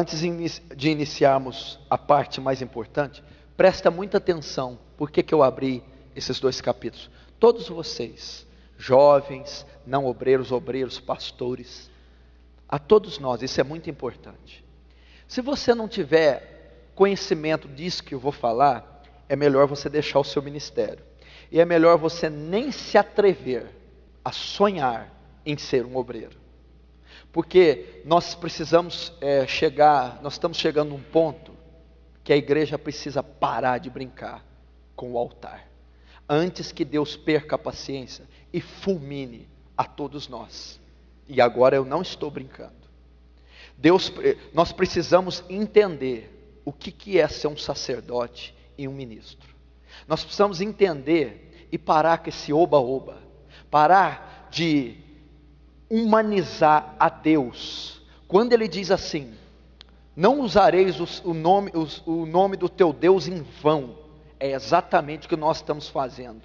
antes de iniciarmos a parte mais importante, presta muita atenção. Por que eu abri esses 2 capítulos? Todos vocês, jovens, não obreiros, obreiros, pastores, a todos nós, isso é muito importante. Se você não tiver conhecimento disso que eu vou falar, é melhor você deixar o seu ministério. E é melhor você nem se atrever a sonhar em ser um obreiro. Porque nós precisamos nós estamos chegando num ponto que a igreja precisa parar de brincar com o altar. Antes que Deus perca a paciência e fulmine a todos nós. E agora eu não estou brincando. Nós precisamos entender o que é ser um sacerdote e um ministro. Nós precisamos entender e parar com esse oba-oba. Parar de humanizar a Deus. Quando ele diz assim: não usareis o nome do teu Deus em vão. É exatamente o que nós estamos fazendo.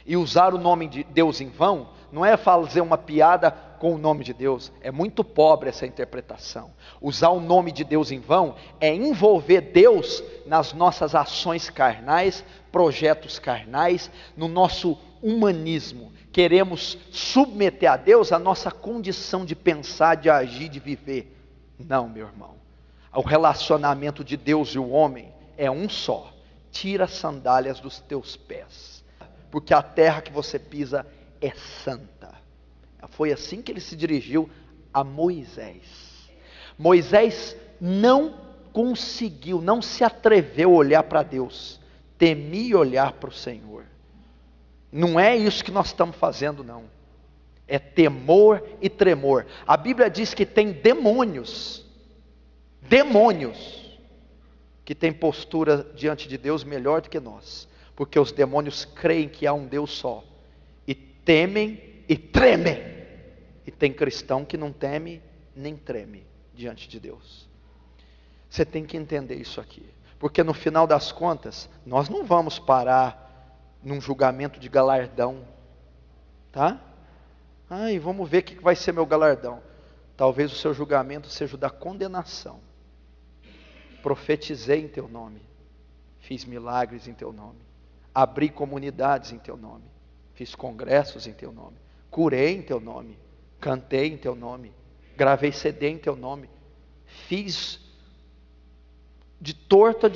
E usar o nome de Deus em vão, não é fazer uma piada com o nome de Deus. É muito pobre essa interpretação. Usar o nome de Deus em vão é envolver Deus nas nossas ações carnais, projetos carnais, no nosso humanismo. Queremos submeter a Deus a nossa condição de pensar, de agir, de viver. Não, meu irmão. O relacionamento de Deus e o homem é um só. Tira as sandálias dos teus pés, porque a terra que você pisa é santa. Foi assim que ele se dirigiu a Moisés. Moisés não conseguiu, não se atreveu a olhar para Deus, temia olhar para o Senhor. Não é isso que nós estamos fazendo, não. É temor e tremor. A Bíblia diz que tem demônios que têm postura diante de Deus melhor do que nós, porque os demônios creem que há um Deus só, e temem e tremem. E tem cristão que não teme nem treme diante de Deus. Você tem que entender isso aqui, porque no final das contas, nós não vamos parar num julgamento de galardão, tá? E vamos ver o que vai ser meu galardão. Talvez o seu julgamento seja o da condenação. Profetizei em teu nome, fiz milagres em teu nome, abri comunidades em teu nome, fiz congressos em teu nome, curei em teu nome, cantei em teu nome, gravei CD em teu nome, fiz de torto a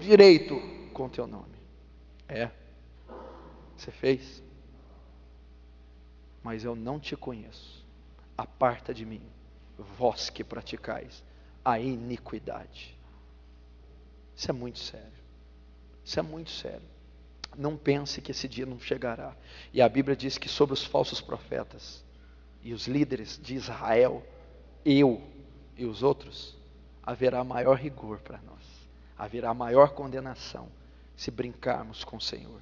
direito com teu nome. Você fez, mas eu não te conheço. Aparta de mim, vós que praticais a iniquidade. Isso é muito sério. Isso é muito sério. Não pense que esse dia não chegará. E a Bíblia diz que sobre os falsos profetas e os líderes de Israel, eu e os outros, haverá maior rigor para nós. Haverá maior condenação se brincarmos com o Senhor.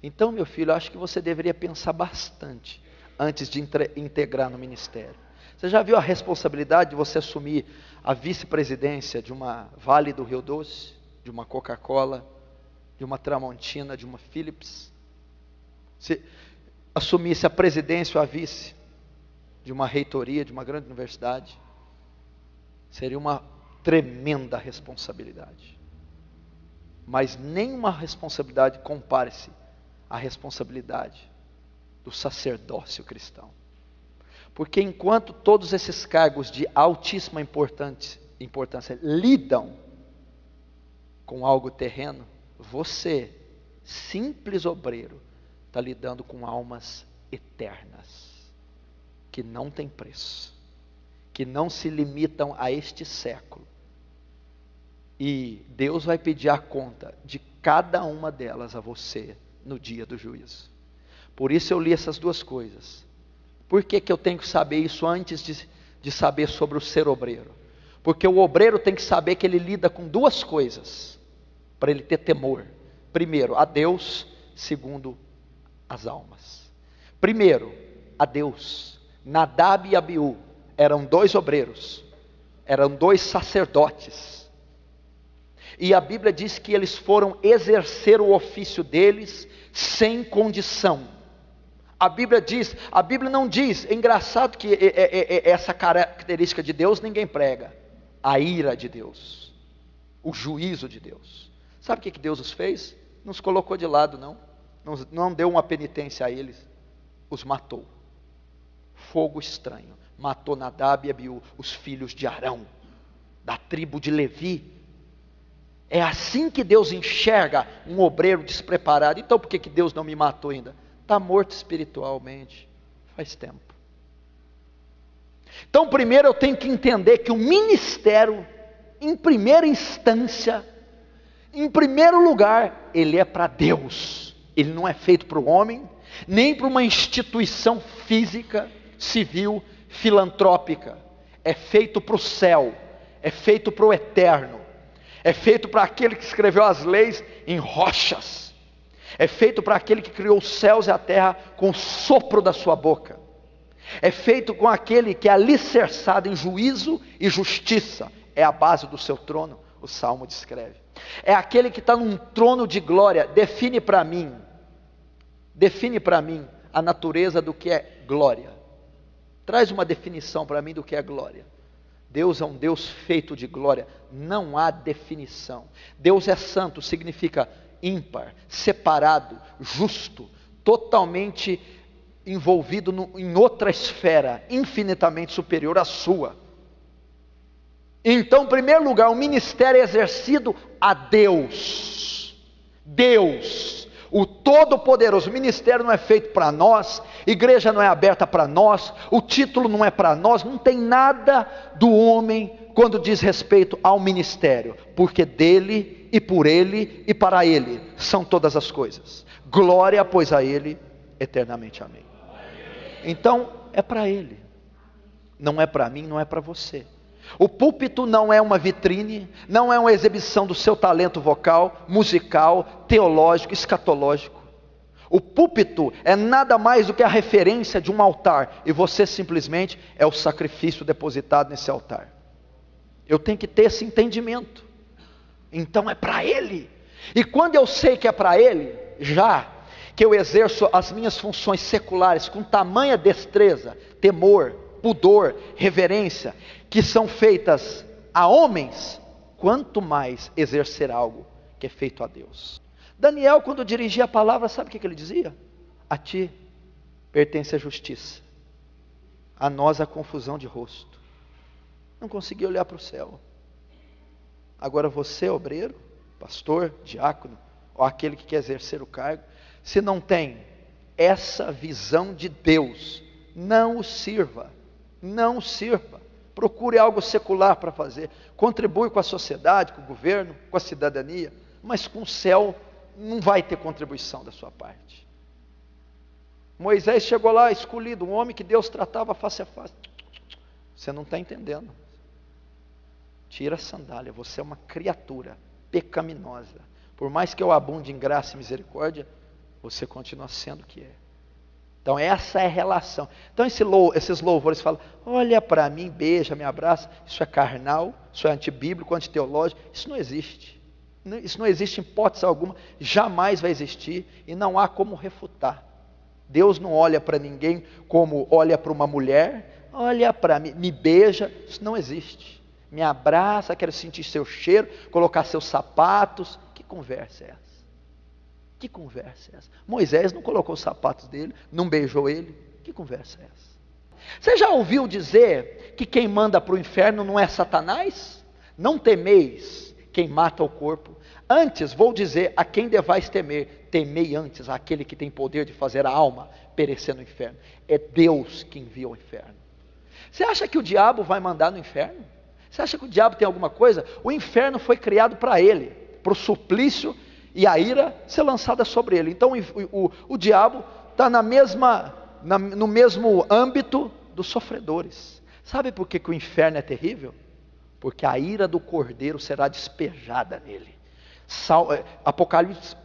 Então, meu filho, eu acho que você deveria pensar bastante antes de integrar no ministério. Você já viu a responsabilidade de você assumir a vice-presidência de uma Vale do Rio Doce, de uma Coca-Cola, de uma Tramontina, de uma Philips? Se assumisse a presidência ou a vice de uma reitoria, de uma grande universidade, seria uma tremenda responsabilidade. Mas nenhuma responsabilidade compare-se à responsabilidade do sacerdócio cristão. Porque enquanto todos esses cargos de altíssima importância lidam com algo terreno, você, simples obreiro, está lidando com almas eternas, que não têm preço, que não se limitam a este século. E Deus vai pedir a conta de cada uma delas a você no dia do juízo. Por isso eu li essas 2 coisas. Por que eu tenho que saber isso antes de saber sobre o ser obreiro? Porque o obreiro tem que saber que ele lida com 2 coisas, para ele ter temor. Primeiro, a Deus. Segundo, as almas. Primeiro, a Deus. Nadab e Abiú eram 2 obreiros, eram 2 sacerdotes. E a Bíblia diz que eles foram exercer o ofício deles sem condição. A Bíblia não diz, é engraçado que essa característica de Deus ninguém prega. a ira de Deus, o juízo de Deus. Sabe o que Deus os fez? Não os colocou de lado, não deu uma penitência a eles, os matou. Fogo estranho, matou Nadab e Abiú, os filhos de Arão, da tribo de Levi. É assim que Deus enxerga um obreiro despreparado. Então por que Deus não me matou ainda? Está morto espiritualmente, faz tempo. Então primeiro eu tenho que entender que o ministério, em primeira instância, em primeiro lugar, ele é para Deus. Ele não é feito para o homem, nem para uma instituição física, civil, filantrópica. É feito para o céu, é feito para o eterno, é feito para aquele que escreveu as leis em rochas, é feito para aquele que criou os céus e a terra com o sopro da sua boca, é feito com aquele que é alicerçado em juízo e justiça, é a base do seu trono, o Salmo descreve. É aquele que está num trono de glória. Define para mim a natureza do que é glória. Traz uma definição para mim do que é glória. Deus é um Deus feito de glória, não há definição. Deus é santo, significa ímpar, separado, justo, totalmente envolvido em outra esfera, infinitamente superior à sua. Então, em primeiro lugar, o ministério é exercido a Deus. Deus, o Todo-Poderoso. O ministério não é feito para nós, igreja não é aberta para nós, o título não é para nós, não tem nada do homem quando diz respeito ao ministério, porque dele e por ele e para ele são todas as coisas. Glória, pois, a ele eternamente. Amém. Então, é para ele, não é para mim, não é para você. O púlpito não é uma vitrine, não é uma exibição do seu talento vocal, musical, teológico, escatológico. O púlpito é nada mais do que a referência de um altar, e você simplesmente é o sacrifício depositado nesse altar. Eu tenho que ter esse entendimento. Então é para ele. E quando eu sei que é para ele, já que eu exerço as minhas funções seculares com tamanha destreza, temor, pudor, reverência, que são feitas a homens, quanto mais exercer algo que é feito a Deus. Daniel, quando dirigia a palavra, sabe o que ele dizia? A ti pertence a justiça, a nós a confusão de rosto. Não conseguia olhar para o céu. Agora você, obreiro, pastor, diácono, ou aquele que quer exercer o cargo, se não tem essa visão de Deus, não o sirva. Não sirva, procure algo secular para fazer, contribui com a sociedade, com o governo, com a cidadania, mas com o céu não vai ter contribuição da sua parte. Moisés chegou lá escolhido, um homem que Deus tratava face a face. Você não está entendendo. Tira a sandália, você é uma criatura pecaminosa. Por mais que eu abunde em graça e misericórdia, você continua sendo o que é. Então essa é a relação. Então esses louvores falam, olha para mim, beija, me abraça. Isso é carnal, isso é antibíblico, antiteológico. Isso não existe. Isso não existe em hipótese alguma. Jamais vai existir e não há como refutar. Deus não olha para ninguém como olha para uma mulher. Olha para mim, me beija. Isso não existe. Me abraça, quero sentir seu cheiro, colocar seus sapatos. Que conversa é essa? Que conversa é essa? Moisés não colocou os sapatos dele, não beijou ele. Que conversa é essa? Você já ouviu dizer que quem manda para o inferno não é Satanás? Não temeis quem mata o corpo. Antes, vou dizer a quem devais temer. Temei antes aquele que tem poder de fazer a alma perecer no inferno. É Deus que envia ao inferno. Você acha que o diabo vai mandar no inferno? Você acha que o diabo tem alguma coisa? O inferno foi criado para ele, para o suplício e a ira ser lançada sobre ele. Então o diabo está no mesmo âmbito dos sofredores. Sabe por que o inferno é terrível? Porque a ira do cordeiro será despejada nele.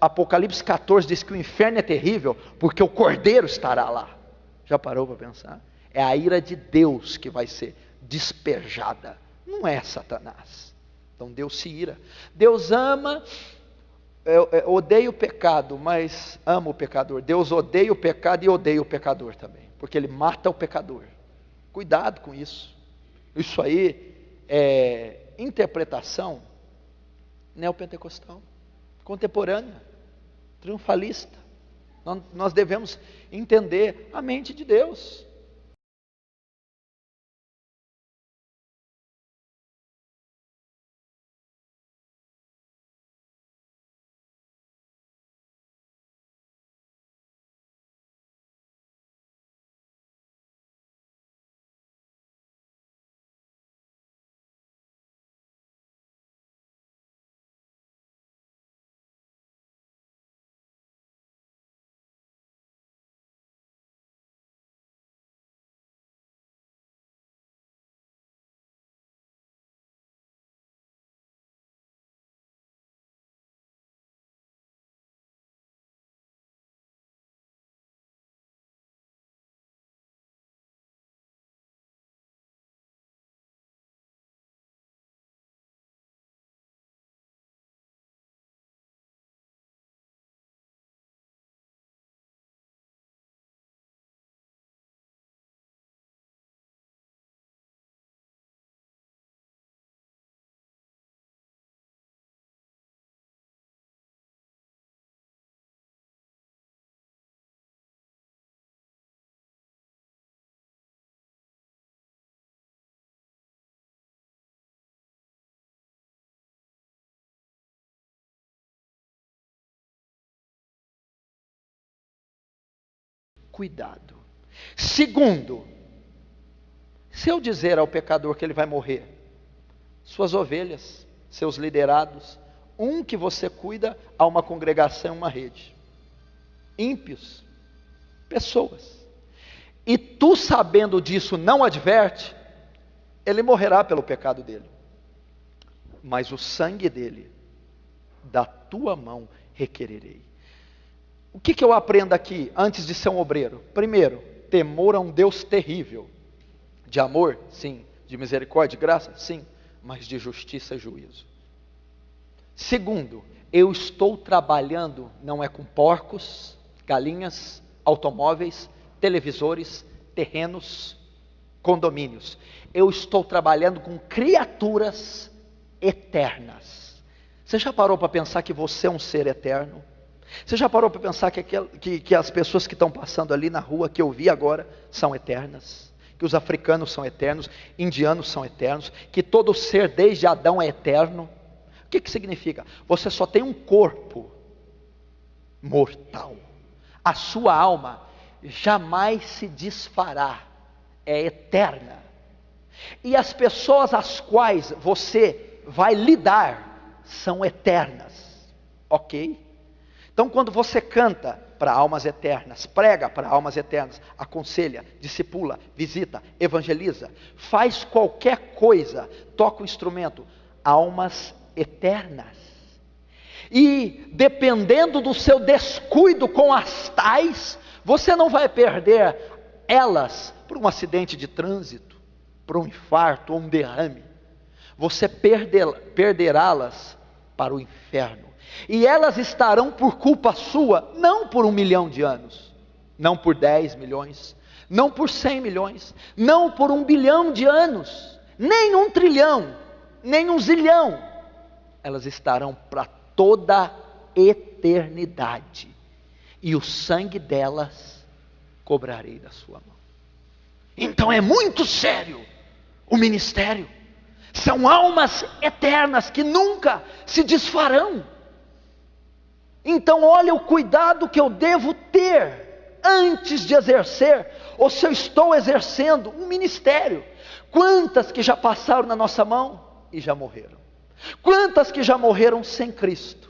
Apocalipse 14 diz que o inferno é terrível porque o cordeiro estará lá. Já parou para pensar? É a ira de Deus que vai ser despejada, não é Satanás. Então Deus se ira. Deus ama, odeia o pecado, mas ama o pecador. Deus odeia o pecado e odeia o pecador também, porque ele mata o pecador. Cuidado com isso. Isso aí interpretação neopentecostal, contemporânea, triunfalista. Nós devemos entender a mente de Deus. Cuidado. Segundo, se eu dizer ao pecador que ele vai morrer, suas ovelhas, seus liderados, que você cuida, há uma congregação, uma rede. Ímpios, pessoas. E tu, sabendo disso, não adverte, ele morrerá pelo pecado dele. Mas o sangue dele, da tua mão requererei. O que eu aprendo aqui, antes de ser um obreiro? Primeiro, temor a um Deus terrível. De amor? Sim. De misericórdia e graça? Sim. Mas de justiça e juízo. Segundo, eu estou trabalhando, não é com porcos, galinhas, automóveis, televisores, terrenos, condomínios. Eu estou trabalhando com criaturas eternas. Você já parou para pensar que você é um ser eterno? Você já parou para pensar que as pessoas que estão passando ali na rua, que eu vi agora, são eternas? Que os africanos são eternos, indianos são eternos, que todo ser desde Adão é eterno? O que significa? Você só tem um corpo mortal. A sua alma jamais se desfará, é eterna. E as pessoas às quais você vai lidar são eternas, ok? Então, quando você canta para almas eternas, prega para almas eternas, aconselha, discipula, visita, evangeliza, faz qualquer coisa, toca o instrumento, almas eternas. E dependendo do seu descuido com as tais, você não vai perder elas por um acidente de trânsito, por um infarto ou um derrame. Você perderá-las para o inferno. E elas estarão por culpa sua, não por 1 milhão de anos, não por 10 milhões, não por 100 milhões, não por 1 bilhão de anos, nem 1 trilhão, nem 1 zilhão. Elas estarão para toda a eternidade. E o sangue delas cobrarei da sua mão. Então é muito sério o ministério. São almas eternas que nunca se desfarão. Então olha o cuidado que eu devo ter antes de exercer, ou se eu estou exercendo um ministério. Quantas que já passaram na nossa mão e já morreram? Quantas que já morreram sem Cristo?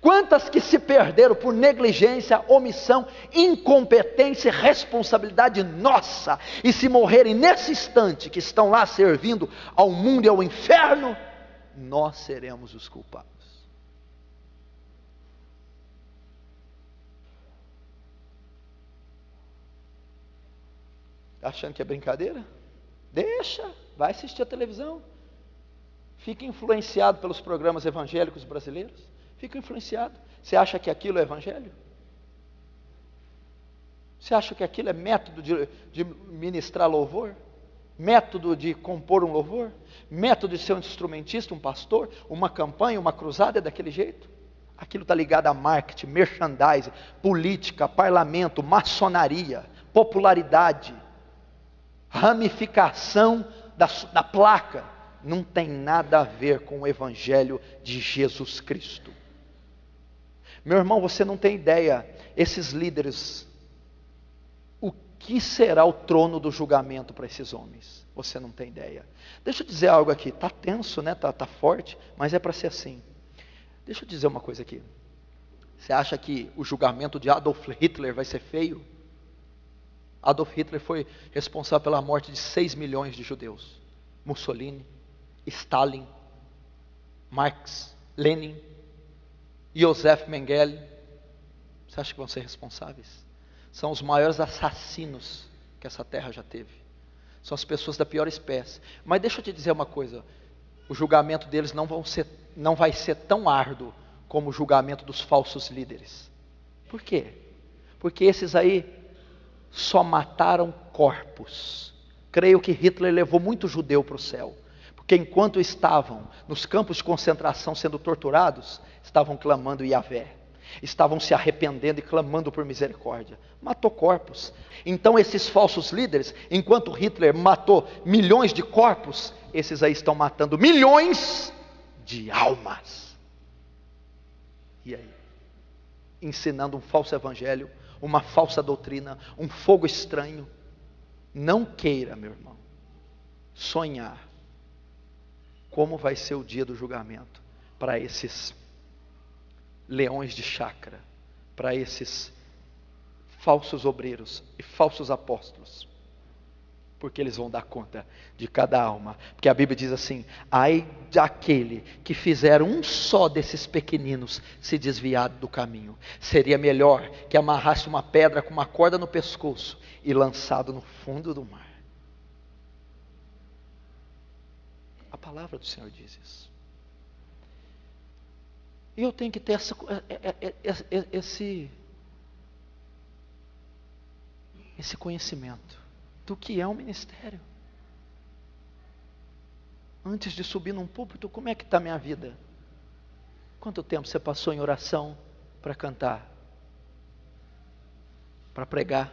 Quantas que se perderam por negligência, omissão, incompetência, responsabilidade nossa, e se morrerem nesse instante que estão lá servindo ao mundo e ao inferno, nós seremos os culpados. Achando que é brincadeira? Deixa, vai assistir a televisão. Fica influenciado pelos programas evangélicos brasileiros. Fica influenciado. Você acha que aquilo é evangelho? Você acha que aquilo é método de ministrar louvor? método de compor um louvor, método de ser um instrumentista, um pastor, uma campanha, uma cruzada é daquele jeito. Aquilo está ligado a marketing, merchandising, política, parlamento, maçonaria, popularidade, ramificação da placa. Não tem nada a ver com o Evangelho de Jesus Cristo. Meu irmão, você não tem ideia, esses líderes, o que será o trono do julgamento para esses homens? Você não tem ideia. Deixa eu dizer algo aqui, está tenso, né? Tá forte, mas é para ser assim. Deixa eu dizer uma coisa aqui. Você acha que o julgamento de Adolf Hitler vai ser feio? Adolf Hitler foi responsável pela morte de 6 milhões de judeus. Mussolini, Stalin, Marx, Lenin, Joseph Mengele. Você acha que vão ser responsáveis? São os maiores assassinos que essa terra já teve. São as pessoas da pior espécie. Mas deixa eu te dizer uma coisa. O julgamento deles não vai ser tão árduo como o julgamento dos falsos líderes. Por quê? Porque esses aí só mataram corpos. Creio que Hitler levou muito judeu para o céu. Porque enquanto estavam nos campos de concentração sendo torturados, estavam clamando Yahvé. Estavam se arrependendo e clamando por misericórdia. Matou corpos. Então esses falsos líderes, enquanto Hitler matou milhões de corpos, esses aí estão matando milhões de almas. E aí? Ensinando um falso evangelho, uma falsa doutrina, um fogo estranho. Não queira, meu irmão, sonhar como vai ser o dia do julgamento para esses leões de chácara, para esses falsos obreiros e falsos apóstolos, porque eles vão dar conta de cada alma. Porque a Bíblia diz assim: ai daquele que fizer um só desses pequeninos se desviar do caminho. Seria melhor que amarrasse uma pedra com uma corda no pescoço e lançado no fundo do mar. A palavra do Senhor diz isso. E eu tenho que ter esse conhecimento do que é um ministério. Antes de subir num púlpito, como é que está a minha vida? Quanto tempo você passou em oração para cantar? Para pregar?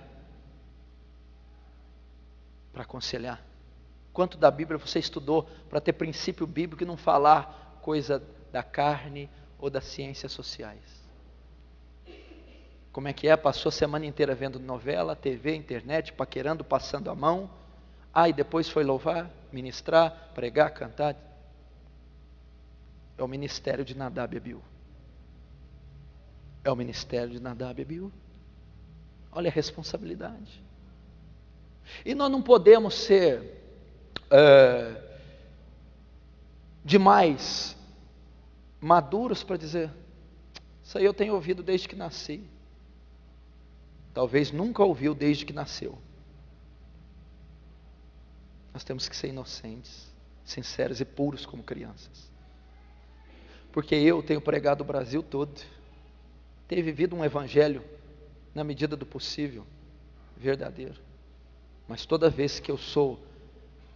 Para aconselhar? Quanto da Bíblia você estudou para ter princípio bíblico e não falar coisa da carne ou das ciências sociais? Como é que é? Passou a semana inteira vendo novela, TV, internet, paquerando, passando a mão. E depois foi louvar, ministrar, pregar, cantar. É o ministério de Nadab e Abiú. É o ministério de Nadab e Abiú. Olha a responsabilidade. E nós não podemos ser demais maduros para dizer: isso aí eu tenho ouvido desde que nasci. Talvez nunca ouviu desde que nasceu. Nós temos que ser inocentes, sinceros e puros como crianças. Porque eu tenho pregado o Brasil todo, tenho vivido um evangelho na medida do possível, verdadeiro. Mas toda vez que eu sou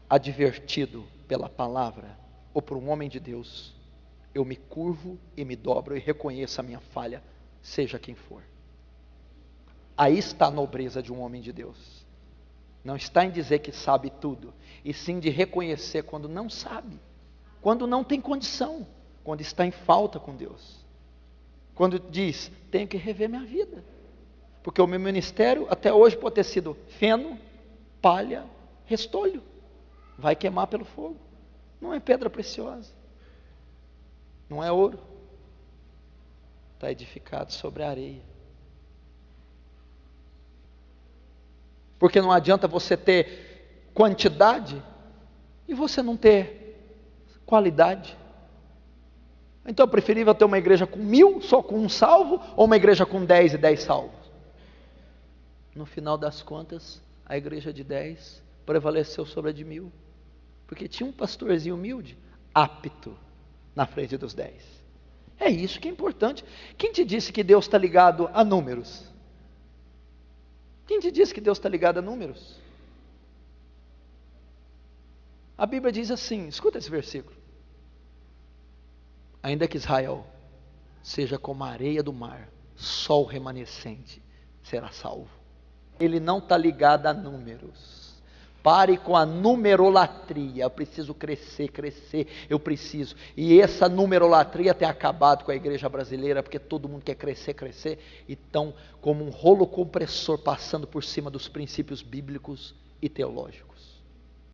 advertido pela palavra ou por um homem de Deus, eu me curvo e me dobro e reconheço a minha falha, seja quem for. Aí está a nobreza de um homem de Deus. Não está em dizer que sabe tudo, e sim de reconhecer quando não sabe, quando não tem condição, quando está em falta com Deus. Quando diz: tenho que rever minha vida, porque o meu ministério até hoje pode ter sido feno, palha, restolho, vai queimar pelo fogo. Não é pedra preciosa, não é ouro, está edificado sobre a areia. Porque não adianta você ter quantidade e você não ter qualidade. Então é preferível ter uma igreja com 1000, só com um salvo, ou uma igreja com 10 e 10 salvos? No final das contas, a igreja de 10 prevaleceu sobre a de 1000, porque tinha um pastorzinho humilde, apto, na frente dos 10. É isso que é importante. Quem te disse que Deus está ligado a números? Quem te disse que Deus está ligado a números? A Bíblia diz assim, escuta esse versículo. Ainda que Israel seja como a areia do mar, só o remanescente será salvo. Ele não está ligado a números. Pare com a numerolatria. Eu preciso crescer, eu preciso. E essa numerolatria tem acabado com a igreja brasileira, porque todo mundo quer crescer, e estão como um rolo compressor passando por cima dos princípios bíblicos e teológicos.